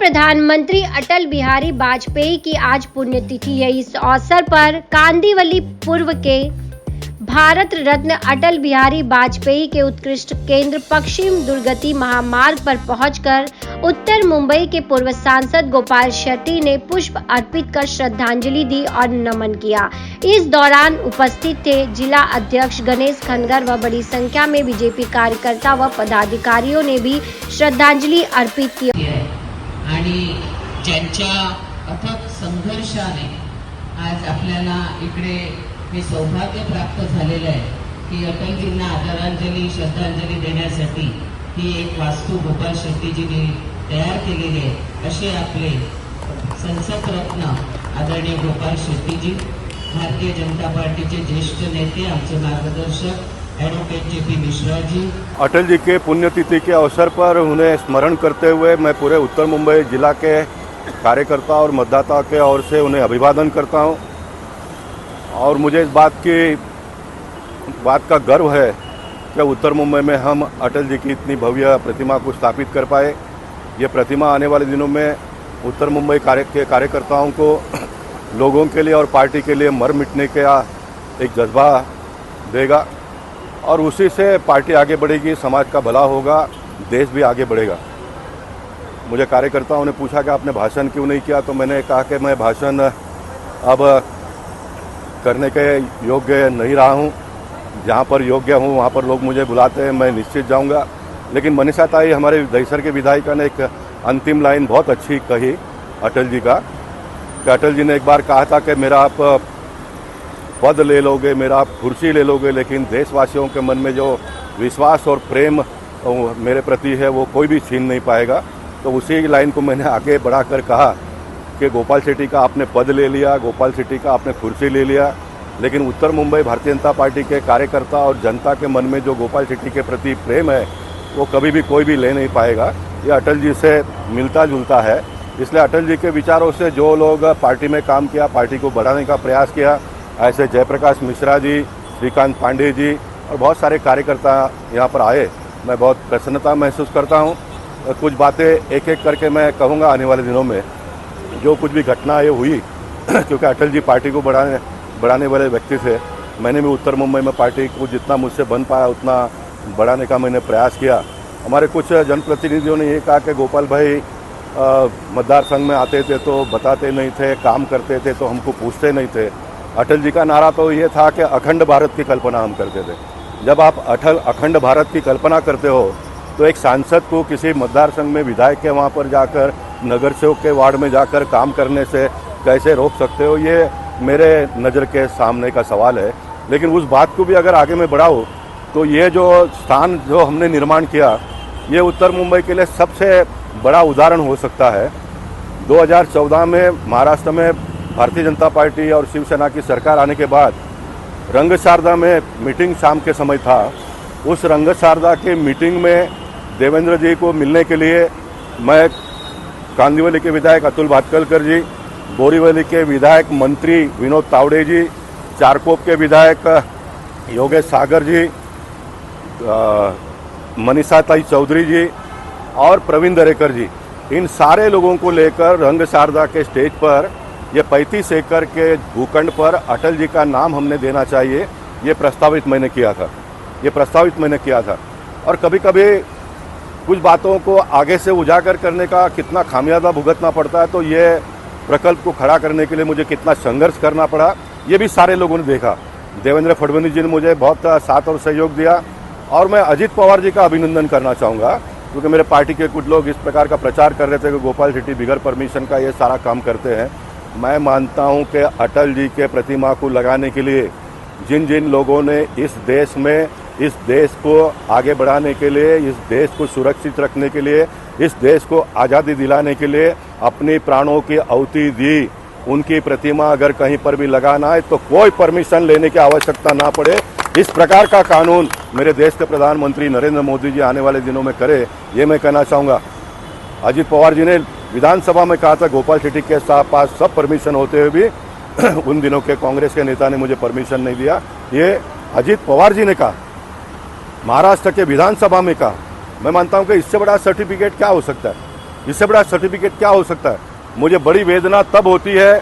प्रधानमंत्री अटल बिहारी वाजपेयी की आज पुण्यतिथि है। इस अवसर पर कांदिवली पूर्व के भारत रत्न अटल बिहारी वाजपेयी के उत्कृष्ट केंद्र पश्चिम दुर्गति महामार्ग पर पहुंचकर उत्तर मुंबई के पूर्व सांसद गोपाल शेट्टी ने पुष्प अर्पित कर श्रद्धांजलि दी और नमन किया। इस दौरान उपस्थित थे जिला अध्यक्ष गणेश खनगर व बड़ी संख्या में बीजेपी कार्यकर्ता व पदाधिकारियों ने भी श्रद्धांजलि अर्पित की। आणि ज्यांच्या अथक संघर्षाने आज आपल्याला इकडे हे सौभाग्य प्राप्त झालेलं आहे की अटलजींना आदरांजली श्रद्धांजली देण्यासाठी ही एक वास्तू गोपाल शेट्टीजींनी तयार केलेली आहे। असे आपले संसद रत्न आदरणीय गोपाल शेट्टीजी, भारतीय जनता पार्टीचे ज्येष्ठ नेते, आमचे मार्गदर्शक एडवोकेट जेपी मिश्रा जी। अटल जी के पुण्यतिथि के अवसर पर उन्हें स्मरण करते हुए मैं पूरे उत्तर मुंबई जिला के कार्यकर्ता और मतदाता के ओर से उन्हें अभिवादन करता हूं। और मुझे इस बात का गर्व है कि उत्तर मुंबई में हम अटल जी की इतनी भव्य प्रतिमा को स्थापित कर पाए। ये प्रतिमा आने वाले दिनों में उत्तर मुंबई के कार्यकर्ताओं को लोगों के लिए और पार्टी के लिए मर मिटने का एक जज्बा देगा और उसी से पार्टी आगे बढ़ेगी, समाज का भला होगा, देश भी आगे बढ़ेगा। मुझे कार्यकर्ताओं ने पूछा कि आपने भाषण क्यों नहीं किया, तो मैंने कहा कि मैं भाषण अब करने के योग्य नहीं रहा हूं। जहां पर योग्य हूं वहां पर लोग मुझे बुलाते हैं, मैं निश्चित जाऊंगा। लेकिन मनीषा ताई हमारे दहीसर के विधायिका ने एक अंतिम लाइन बहुत अच्छी कही अटल जी का, कि अटल जी ने एक बार कहा था कि मेरा आप पद ले लोगे, मेरा आप कुर्सी ले लोगे, लेकिन देशवासियों के मन में जो विश्वास और प्रेम मेरे प्रति है वो कोई भी छीन नहीं पाएगा। तो उसी लाइन को मैंने आगे बढ़ाकर कहा कि गोपाल शेट्टी का आपने पद ले लिया, गोपाल शेट्टी का आपने कुर्सी ले लिया, लेकिन उत्तर मुंबई भारतीय जनता पार्टी के कार्यकर्ता और जनता के मन में जो गोपाल शेट्टी के प्रति प्रेम है वो कभी भी कोई भी ले नहीं पाएगा। ये अटल जी से मिलता जुलता है। इसलिए अटल जी के विचारों से जो लोग पार्टी में काम किया, पार्टी को बढ़ाने का प्रयास किया, ऐसे जयप्रकाश मिश्रा जी, श्रीकांत पांडे जी और बहुत सारे कार्यकर्ता यहाँ पर आए, मैं बहुत प्रसन्नता महसूस करता हूँ। कुछ बातें एक एक करके मैं कहूँगा आने वाले दिनों में, जो कुछ भी घटना ये हुई क्योंकि अटल जी पार्टी को बढ़ाने वाले व्यक्ति थे। मैंने भी उत्तर मुंबई में पार्टी को जितना मुझसे बन पाया उतना बढ़ाने का मैंने प्रयास किया। हमारे कुछ जनप्रतिनिधियों ने ये कहा कि गोपाल भाई मतदार संघ में आते थे तो बताते नहीं थे, काम करते थे तो हमको पूछते नहीं थे। अटल जी का नारा तो ये था कि अखंड भारत की कल्पना हम करते थे। जब आप अखंड भारत की कल्पना करते हो तो एक सांसद को किसी मतदार संघ में विधायक के वहाँ पर जाकर, नगर सेवक के वार्ड में जाकर काम करने से कैसे रोक सकते हो, ये मेरे नज़र के सामने का सवाल है। लेकिन उस बात को भी अगर आगे में बढ़ाऊँ तो ये जो स्थान जो हमने निर्माण किया ये उत्तर मुंबई के लिए सबसे बड़ा उदाहरण हो सकता है। 2014 में महाराष्ट्र में भारतीय जनता पार्टी और शिवसेना की सरकार आने के बाद रंगशारदा में मीटिंग शाम के समय था। उस रंगशारदा के मीटिंग में देवेंद्र जी को मिलने के लिए मैं कांदिवली के विधायक अतुल भातखलकर जी, बोरीवली के विधायक मंत्री विनोद तावड़े जी, चारकोप के विधायक योगेश सागर जी, मनीषा ताई चौधरी जी और प्रवीण दरेकर जी, इन सारे लोगों को लेकर रंगशारदा के स्टेज पर ये 35 एकड़ के भूखंड पर अटल जी का नाम हमने देना चाहिए, ये प्रस्तावित मैंने किया था। और कभी कभी कुछ बातों को आगे से उजागर करने का कितना खामियाजा भुगतना पड़ता है, तो ये प्रकल्प को खड़ा करने के लिए मुझे कितना संघर्ष करना पड़ा, ये भी सारे लोगों ने देखा। देवेंद्र फडणवीस जी ने मुझे बहुत साथ और सहयोग दिया और मैं अजित पवार जी का अभिनंदन करना चाहूँगा, क्योंकि मेरे पार्टी के कुछ लोग इस प्रकार का प्रचार कर रहे थे कि गोपाल शेट्टी बगैर परमिशन का ये सारा काम करते हैं। मैं मानता हूँ कि अटल जी के प्रतिमा को लगाने के लिए जिन जिन लोगों ने इस देश में, इस देश को आगे बढ़ाने के लिए, इस देश को सुरक्षित रखने के लिए, इस देश को आज़ादी दिलाने के लिए अपनी प्राणों की आहुति दी, उनकी प्रतिमा अगर कहीं पर भी लगाना है तो कोई परमिशन लेने की आवश्यकता ना पड़े। इस प्रकार का कानून मेरे देश के प्रधानमंत्री नरेंद्र मोदी जी आने वाले दिनों में करे, ये मैं कहना चाहूँगा। अजित पवार जी ने विधानसभा में कहा था गोपाल शेट्टी के पास सब परमिशन होते हुए भी उन दिनों के कांग्रेस के नेता ने मुझे परमिशन नहीं दिया। ये अजित पवार जी ने कहा, महाराष्ट्र के विधानसभा में कहा। मैं मानता हूं कि इससे बड़ा सर्टिफिकेट क्या हो सकता है। इससे बड़ा सर्टिफिकेट क्या हो सकता है। मुझे बड़ी वेदना तब होती है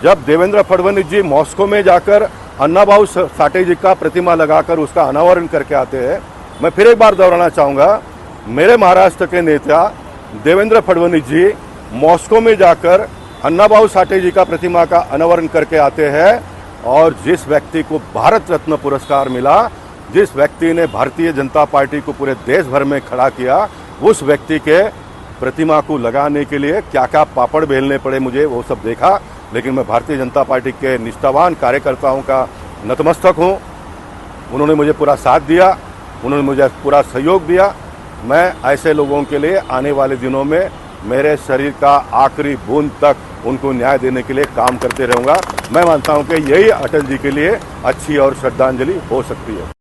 जब देवेंद्र फडणवीस जी मॉस्को में जाकर अन्नाभाऊ साठे जी का प्रतिमा लगाकर उसका अनावरण करके आते हैं। मैं फिर एक बार दोहराना चाहूँगा, मेरे महाराष्ट्र के नेता देवेंद्र फडणवीस जी मॉस्को में जाकर अन्नाभाऊ साठे जी का प्रतिमा का अनावरण करके आते हैं और जिस व्यक्ति को भारत रत्न पुरस्कार मिला, जिस व्यक्ति ने भारतीय जनता पार्टी को पूरे देश भर में खड़ा किया, उस व्यक्ति के प्रतिमा को लगाने के लिए क्या क्या पापड़ बेलने पड़े मुझे वो सब देखा। लेकिन मैं भारतीय जनता पार्टी के निष्ठावान कार्यकर्ताओं का नतमस्तक हूँ। उन्होंने मुझे पूरा साथ दिया, उन्होंने मुझे पूरा सहयोग दिया। मैं ऐसे लोगों के लिए आने वाले दिनों में मेरे शरीर का आखिरी बूंद तक उनको न्याय देने के लिए काम करते रहूँगा। मैं मानता हूँ कि यही अटल जी के लिए अच्छी और श्रद्धांजलि हो सकती है।